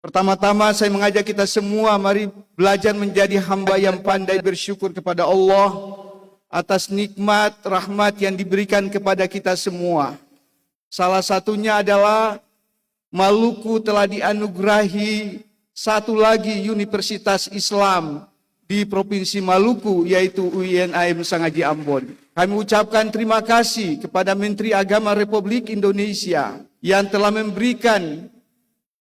Pertama-tama saya mengajak kita semua, mari belajar menjadi hamba yang pandai bersyukur kepada Allah atas nikmat, rahmat yang diberikan kepada kita semua. Salah satunya adalah Maluku telah dianugerahi satu lagi universitas Islam di Provinsi Maluku, yaitu UIN/AIM Sangaji Ambon. Kami ucapkan terima kasih kepada Menteri Agama Republik Indonesia yang telah memberikan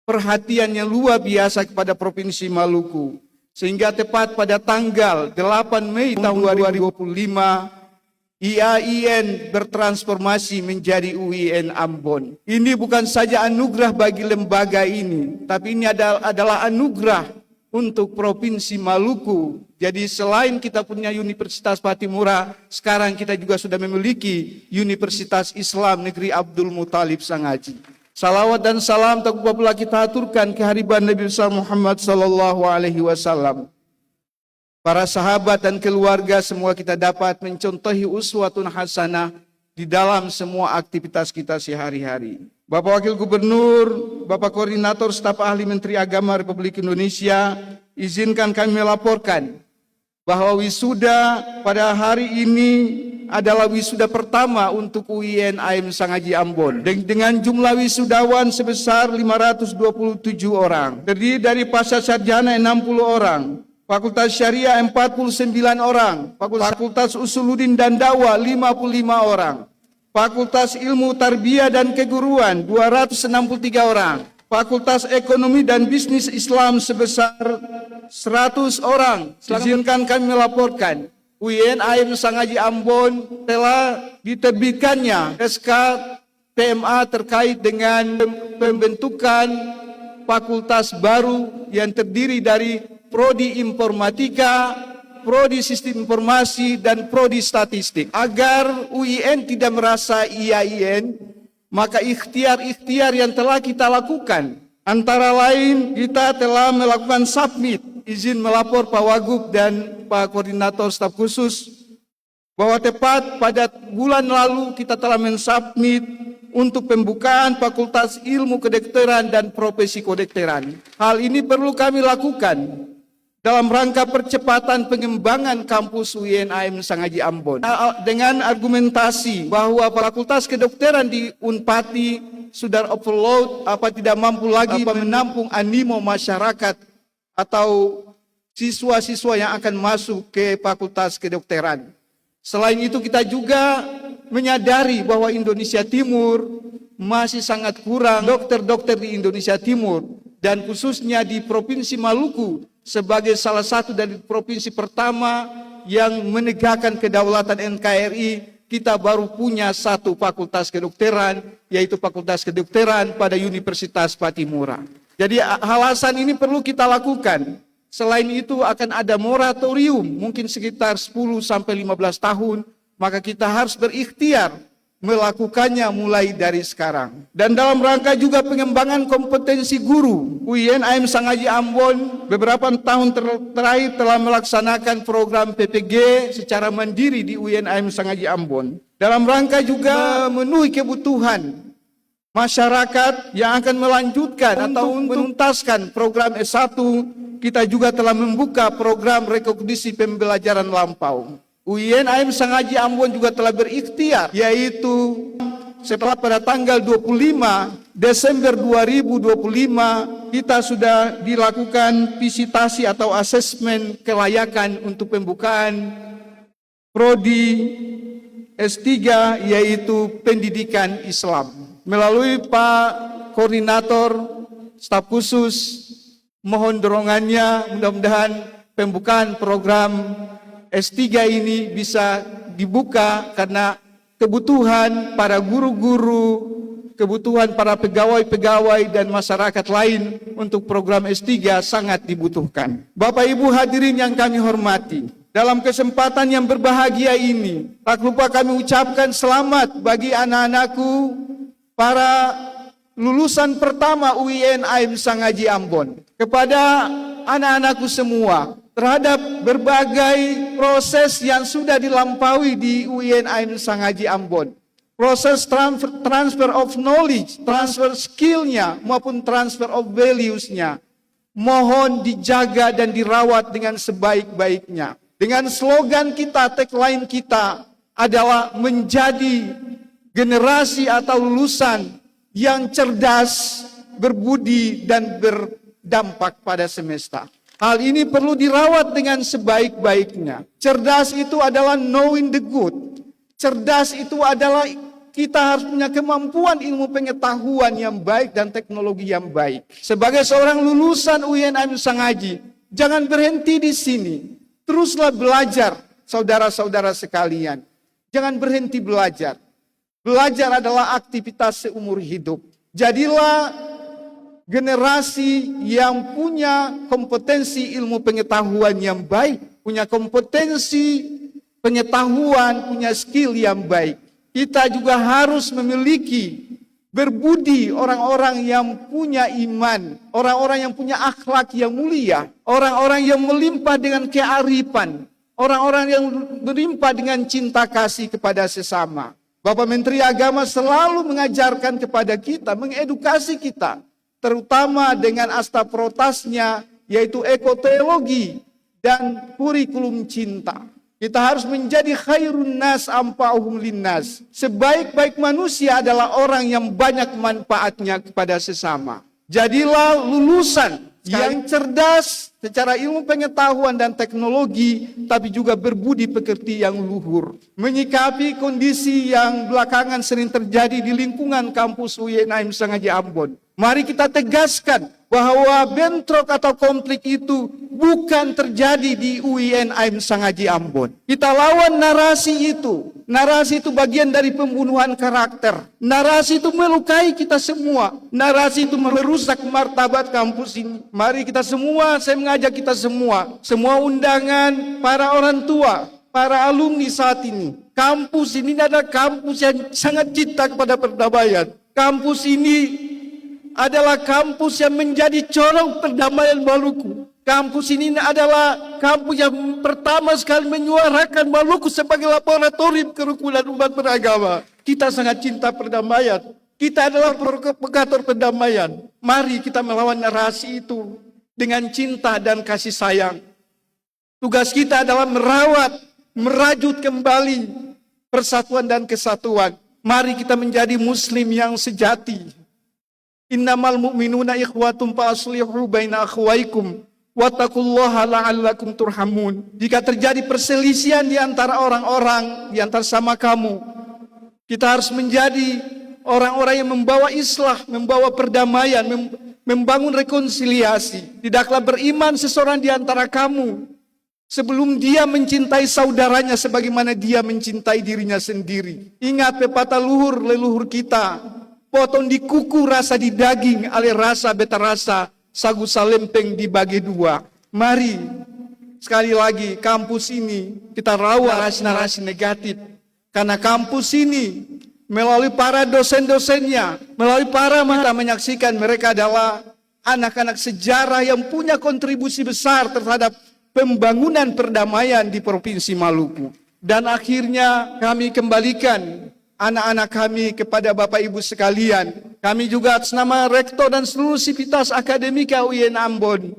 perhatian yang luar biasa kepada Provinsi Maluku, sehingga tepat pada tanggal 8 Mei tahun 2025 IAIN bertransformasi menjadi UIN Ambon. Ini bukan saja anugerah bagi lembaga ini, tapi ini adalah anugerah untuk Provinsi Maluku. Jadi selain kita punya Universitas Pattimura, sekarang kita juga sudah memiliki Universitas Islam Negeri Abdul Muthalib Sangaji. Salawat dan salam takbirullah kita aturkan kehadiran Nabi besar Muhammad sallallahu alaihi wasallam. Para sahabat dan keluarga semua kita dapat mencontohi uswatun hasanah di dalam semua aktivitas kita sehari-hari. Bapak Wakil Gubernur, Bapak Koordinator Staf Ahli Menteri Agama Republik Indonesia, izinkan kami melaporkan bahwa wisuda pada hari ini adalah wisuda pertama untuk UIN/AIM Sangaji Ambon dengan jumlah wisudawan sebesar 527 orang, terdiri dari pasca sarjana 60 orang, Fakultas Syariah 49 orang, Fakultas Usuluddin dan Dakwah 55 orang, Fakultas Ilmu Tarbiyah dan Keguruan 263 orang, Fakultas Ekonomi dan Bisnis Islam sebesar 100 orang. Izinkan kami melaporkan UIN/AIM Sangaji Ambon telah diterbitkannya SK PMA terkait dengan pembentukan fakultas baru yang terdiri dari Prodi Informatika, Prodi Sistem Informasi, dan Prodi Statistik. Agar UIN tidak merasa IAIN, maka ikhtiar-ikhtiar yang telah kita lakukan, antara lain kita telah melakukan submit izin melapor Pak Wagub dan Pak Koordinator Staf Khusus, bahwa tepat pada bulan lalu kita telah mensubmit untuk pembukaan Fakultas Ilmu Kedokteran dan Profesi Kedokteran. Hal ini perlu kami lakukan dalam rangka percepatan pengembangan kampus UIN/AIM Sangaji Ambon, dengan argumentasi bahwa Fakultas Kedokteran di Unpati sudah overload, tidak mampu lagi menampung animo masyarakat atau siswa-siswa yang akan masuk ke Fakultas Kedokteran. Selain itu kita juga menyadari bahwa Indonesia Timur masih sangat kurang dokter-dokter di Indonesia Timur, dan khususnya di Provinsi Maluku sebagai salah satu dari provinsi pertama yang menegakkan kedaulatan NKRI, kita baru punya satu fakultas kedokteran, yaitu Fakultas Kedokteran pada Universitas Pattimura. Jadi alasan ini perlu kita lakukan. Selain itu akan ada moratorium mungkin sekitar 10-15 tahun, maka kita harus berikhtiar melakukannya mulai dari sekarang. Dan dalam rangka juga pengembangan kompetensi guru, UIN/AIM Sangaji Ambon beberapa tahun terakhir telah melaksanakan program PPG secara mandiri di UIN/AIM Sangaji Ambon. Dalam rangka juga memenuhi kebutuhan masyarakat yang akan melanjutkan atau menuntaskan program S1, kita juga telah membuka program rekognisi pembelajaran lampau. UIN/AIM Sangaji Ambon juga telah berikhtiar, yaitu setelah pada tanggal 25 Desember 2025 kita sudah dilakukan visitasi atau asesmen kelayakan untuk pembukaan Prodi S3, yaitu Pendidikan Islam. Melalui Pak Koordinator Staf Khusus, mohon dorongannya, mudah-mudahan pembukaan program S3 ini bisa dibuka, karena kebutuhan para guru-guru, kebutuhan para pegawai-pegawai dan masyarakat lain untuk program S3 sangat dibutuhkan. Bapak Ibu hadirin yang kami hormati, dalam kesempatan yang berbahagia ini, tak lupa kami ucapkan selamat bagi anak-anakku, para lulusan pertama UIN/AIM Sangaji Ambon. Kepada anak-anakku semua, terhadap berbagai proses yang sudah dilampaui di UIN/AIM Sangaji Ambon, proses transfer of knowledge, transfer skillnya maupun transfer of values-nya, mohon dijaga dan dirawat dengan sebaik-baiknya. Dengan slogan kita, tagline kita adalah menjadi generasi atau lulusan yang cerdas, berbudi, dan berdampak pada semesta. Hal ini perlu dirawat dengan sebaik-baiknya. Cerdas itu adalah knowing the good. Cerdas itu adalah kita harus punya kemampuan ilmu pengetahuan yang baik dan teknologi yang baik. Sebagai seorang lulusan UIN Sangaji, jangan berhenti di sini. Teruslah belajar, saudara-saudara sekalian. Jangan berhenti belajar. Belajar adalah aktivitas seumur hidup. Jadilah generasi yang punya kompetensi ilmu pengetahuan yang baik, punya kompetensi pengetahuan, punya skill yang baik. Kita juga harus memiliki berbudi orang-orang yang punya iman, orang-orang yang punya akhlak yang mulia, orang-orang yang melimpah dengan kearifan, orang-orang yang melimpah dengan cinta kasih kepada sesama. Bapak Menteri Agama selalu mengajarkan kepada kita, mengedukasi kita, terutama dengan astaprotasnya, yaitu ekoteologi dan kurikulum cinta. Kita harus menjadi khairun nas ampa'uhum linnas. Sebaik-baik manusia adalah orang yang banyak manfaatnya kepada sesama. Jadilah lulusan yang cerdas secara ilmu pengetahuan dan teknologi, tapi juga berbudi pekerti yang luhur. Menyikapi kondisi yang belakangan sering terjadi di lingkungan kampus UIN Sangaji Ambon. Mari kita tegaskan bahwa bentrok atau konflik itu bukan terjadi di UIN Sangaji Ambon. Kita lawan narasi itu. Narasi itu bagian dari pembunuhan karakter. Narasi itu melukai kita semua. Narasi itu merusak martabat kampus ini. Mari kita semua, saya mengajak kita semua undangan, para orang tua, para alumni saat ini. Kampus ini adalah kampus yang sangat cinta kepada perdamaian. Kampus ini adalah kampus yang menjadi corong perdamaian Maluku. Kampus ini adalah kampus yang pertama sekali menyuarakan Maluku sebagai laboratorium kerukunan umat beragama. Kita sangat cinta perdamaian. Kita adalah propagator perdamaian. Mari kita melawan narasi itu dengan cinta dan kasih sayang. Tugas kita adalah merawat, merajut kembali persatuan dan kesatuan. Mari kita menjadi muslim yang sejati. Innamal mu'minuna ikhwatum fa aslihu baina akhwaikum wattaqullaha la'allakum turhamun. Jika terjadi perselisihan di antara orang-orang, di antara sama kamu, kita harus menjadi orang-orang yang membawa islah, membawa perdamaian, membangun rekonsiliasi. Tidaklah beriman seseorang di antara kamu sebelum dia mencintai saudaranya sebagaimana dia mencintai dirinya sendiri. Ingat pepatah leluhur kita. Potong di kuku rasa di daging, alih rasa beta rasa, sagu salempeng dibagi dua. Mari, sekali lagi, kampus ini kita rawat narasi-narasi negatif. Karena kampus ini, melalui para dosen-dosennya, melalui para kita menyaksikan mereka adalah anak-anak sejarah yang punya kontribusi besar terhadap pembangunan perdamaian di Provinsi Maluku. Dan akhirnya kami kembalikan anak-anak kami kepada Bapak Ibu sekalian. Kami juga atas nama Rektor dan seluruh sivitas akademika UIN Ambon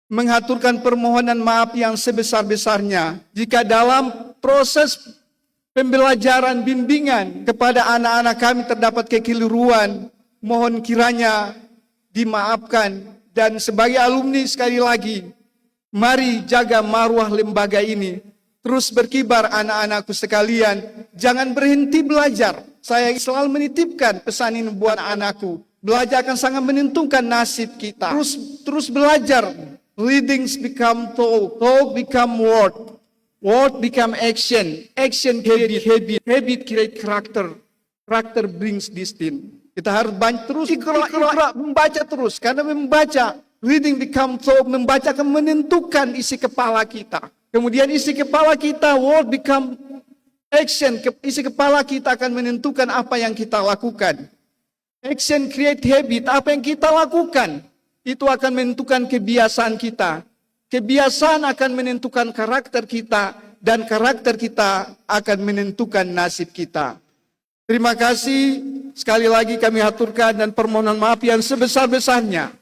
mengaturkan permohonan maaf yang sebesar-besarnya jika dalam proses pembelajaran bimbingan kepada anak-anak kami terdapat kekeliruan. Mohon kiranya dimaafkan. Dan sebagai alumni sekali lagi, mari jaga marwah lembaga ini. Terus berkibar anak-anakku sekalian, jangan berhenti belajar. Saya selalu menitipkan pesan ini buat anakku. Belajar akan sangat menentukan nasib kita. Terus belajar. Readings become talk, talk become word, word become action, action create habit, habit create character, character brings destiny. Kita harus banyak terus ikra, membaca terus. Karena membaca, reading become talk, membaca akan menentukan isi kepala kita. Kemudian isi kepala kita, word become action. Isi kepala kita akan menentukan apa yang kita lakukan. Action create habit. Apa yang kita lakukan, itu akan menentukan kebiasaan kita. Kebiasaan akan menentukan karakter kita. Dan karakter kita akan menentukan nasib kita. Terima kasih sekali lagi kami haturkan dan permohonan maaf yang sebesar-besarnya